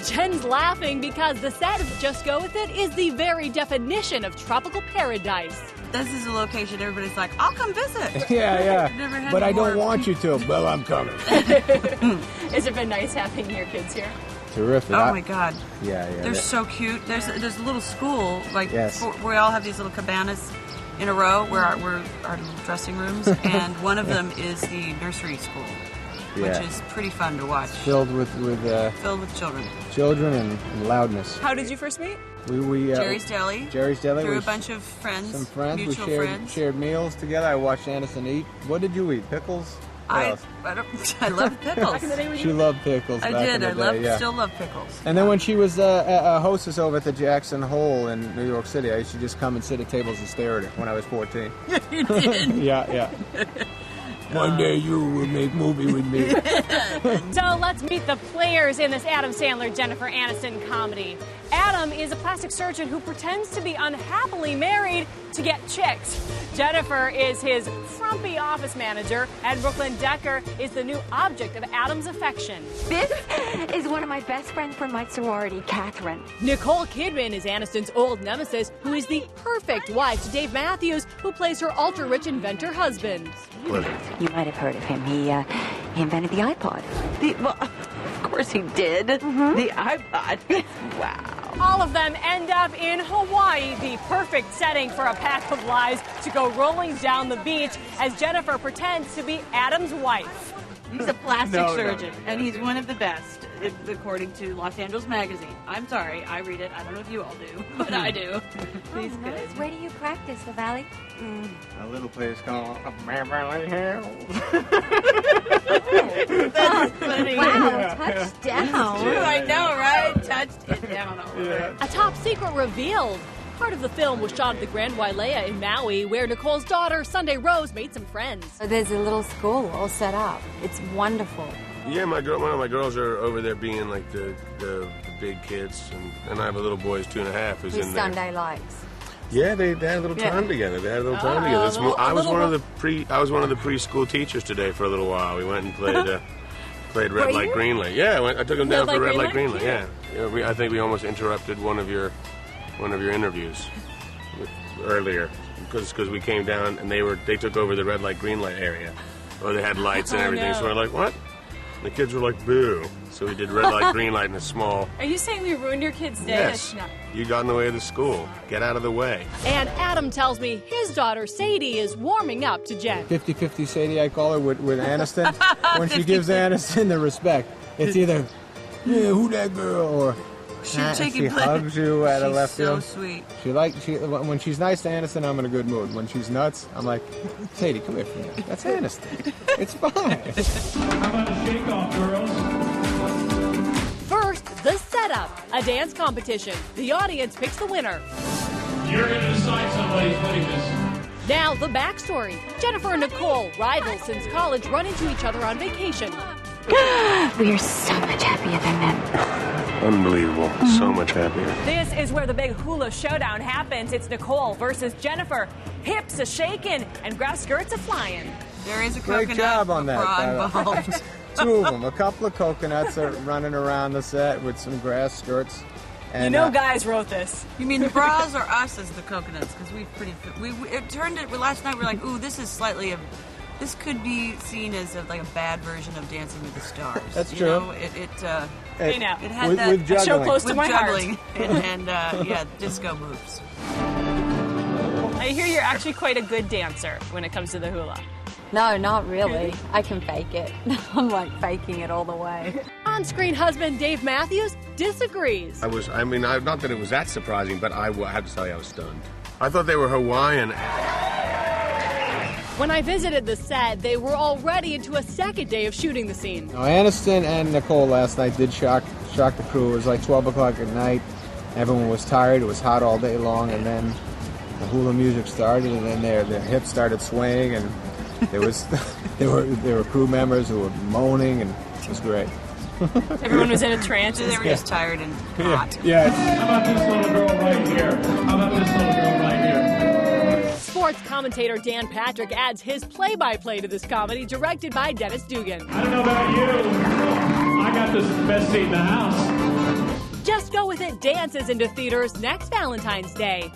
Jen's laughing because the set of Just Go With It is the very definition of tropical paradise. This is a location everybody's like, I'll come visit. Yeah. But I don't want you to. Well, I'm coming. Has it been nice having your kids here? Terrific. Oh my God. Yeah. They're so cute. There's a little school, like, yes. We all have these little cabanas in a row where our dressing rooms, and one of them is the nursery school, which is pretty fun to watch. Filled with children. Children and loudness. How did you first meet? We Jerry's Deli. Through a bunch of friends. Some friends. Mutual We friends. shared meals together. I watched Aniston eat. What did you eat? Pickles? I love pickles. She loved pickles. I back did. in the day, Still love pickles. And then when she was a hostess over at the Jackson Hole in New York City, I used to just come and sit at tables and stare at her when I was 14. You did? Yeah. One day you will make movie with me. So let's meet the players in this Adam Sandler, Jennifer Aniston comedy. Adam is a plastic surgeon who pretends to be unhappily married to get chicks. Jennifer is his frumpy office manager, and Brooklyn Decker is the new object of Adam's affection. This is one of my best friends from my sorority, Catherine. Nicole Kidman is Aniston's old nemesis, who is the perfect wife to Dave Matthews, who plays her ultra-rich inventor husband. You might have heard of him. He invented the iPod. Of course he did. Mm-hmm. The iPod. Wow. All of them end up in Hawaii, the perfect setting for a pack of lies to go rolling down the beach as Jennifer pretends to be Adam's wife. He's a plastic surgeon, and he's one of the best, according to Los Angeles Magazine. I'm sorry, I read it. I don't know if you all do, but I do. He's good. Nice. Where do you practice, Valley? A little place called Beverly Hills. That's funny. Wow, touchdown. True, I know, right? Touched it down over. A top secret revealed. Part of the film was shot at the Grand Wailea in Maui, where Nicole's daughter, Sunday Rose, made some friends. There's a little school all set up. It's wonderful. Yeah, one of my girls are over there being like the big kids, and I have a little boy who's 2.5 who's in there. Sunday likes. Yeah, they had a little time together. I was one of the preschool teachers today for a little while. We went and played red light, green light. Yeah, I took them down for red light, green light. Yeah. I think we almost interrupted one of your interviews earlier because we came down and they took over the red light, green light area. Or they had lights and everything. No. So we're like, what? And the kids were like, boo. So we did red light, green light in a small... Are you saying we ruined your kid's day? Yes. No. You got in the way of the school. Get out of the way. And Adam tells me his daughter, Sadie, is warming up to Jen. 50-50 Sadie, I call her, with Aniston. When she gives Aniston the respect, it's either, yeah, who that girl, or... She hugs you out of left field. So sweet. When she's nice to Aniston, I'm in a good mood. When she's nuts, I'm like, Sadie, come here for me. That's Aniston. It's fine. How about a shake-off, girls? First, the setup, a dance competition. The audience picks the winner. You're going to decide somebody's winning this. Now, the backstory. Jennifer and Nicole, rivals since college, run into each other on vacation. We are so much happier than men. Unbelievable. Mm-hmm. So much happier. This is where the big hula showdown happens. It's Nicole versus Jennifer. Hips a shaking and grass skirts a flying. There is a great coconut job on that. involved. Two of them. A couple of coconuts are running around the set with some grass skirts. And, guys wrote this. You mean the bras or us as the coconuts? Because last night we were like, ooh, this is slightly this could be seen as a bad version of Dancing with the Stars. That's true. Know, it with had that juggling. show close to with my juggling heart. and disco moves. I hear you're actually quite a good dancer when it comes to the hula. No, not really. I can fake it. I'm like faking it all the way. On-screen husband Dave Matthews disagrees. Not that it was that surprising, but I have to tell you I was stunned. I thought they were Hawaiian. When I visited the set, they were already into a second day of shooting the scene. Now, Aniston and Nicole last night did shock the crew. It was like 12 o'clock at night. Everyone was tired. It was hot all day long, and then the hula music started, and then their hips started swaying, and there were crew members who were moaning, and it was great. Everyone was in a trance. They were just tired and hot. Yeah. How about this little girl right here? How about this little girl right here? Sports commentator Dan Patrick adds his play-by-play to this comedy, directed by Dennis Dugan. I don't know about you. I I got this best seat in the house. Just Go With It dances into theaters next Valentine's Day.